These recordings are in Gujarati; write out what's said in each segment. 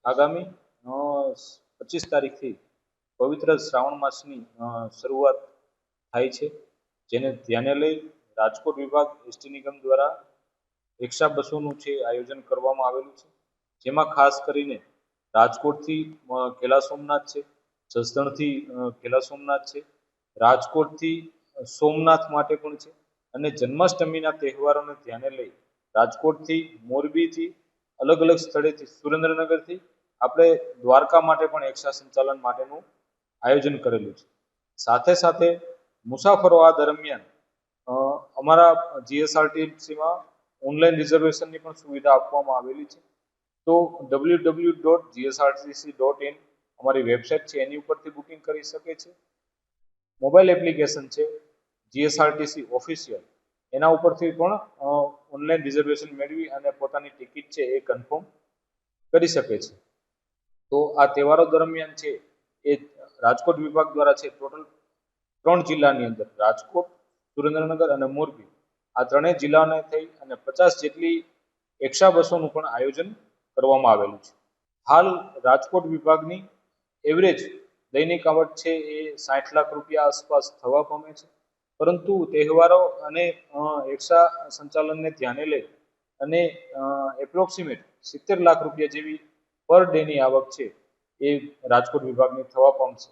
આગામી 25 તારીખથી પવિત્ર શ્રાવણ માસની શરૂઆત થાય છે, જેને ધ્યાને લઈ રાજકોટ વિભાગ એસટી નિગમ દ્વારા રિક્ષા બસોનું છે આયોજન કરવામાં આવેલું છે, જેમાં ખાસ કરીને રાજકોટથી કેલા સોમનાથ છે, જસદણથી કેલા સોમનાથ છે, રાજકોટથી સોમનાથ માટે પણ છે, અને જન્માષ્ટમીના તહેવારોને ધ્યાને લઈ રાજકોટથી મોરબીથી અલગ અલગ સ્થળેથી સુરેન્દ્રનગરથી આપણે દ્વારકા માટે પણ રિક્ષા સંચાલન માટેનું આયોજન કરેલું છે. સાથે સાથે મુસાફરો આ દરમિયાન અમારા જીએસઆરટીસીમાં ઓનલાઈન રિઝર્વેશનની પણ સુવિધા આપવામાં આવેલી છે. તો www.gsrtc.in અમારી વેબસાઇટ છે, એની ઉપરથી બુકિંગ કરી શકે છે. મોબાઈલ એપ્લિકેશન છે જીએસઆરટીસી ઓફિશિયલ, એના ઉપરથી પણ ઓનલાઈન રિઝર્વેશન મેળવી અને પોતાની ટિકિટ છે એ કન્ફર્મ કરી શકે છે. તો આ તહેવારો દરમિયાન છે એ રાજકોટ વિભાગ દ્વારા છે ટોટલ 3 જિલ્લાની અંદર રાજકોટ, સુરેન્દ્રનગર અને મોરબી આ ત્રણેય જિલ્લાને થઈ અને 50 જેટલી રિક્ષા બસોનું પણ આયોજન કરવામાં આવેલું છે. હાલ રાજકોટ વિભાગની એવરેજ દૈનિક આવક છે એ 60 લાખ રૂપિયા આસપાસ થવા પામે છે, પરંતુ તહેવારો અને રિક્ષા સંચાલનને ધ્યાને લઈ અને એપ્રોક્સિમેટ 70 લાખ રૂપિયા જેવી પર ડેની આવક છે એ રાજકોટ વિભાગની થવા પામશે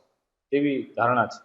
તેવી ધારણા છે.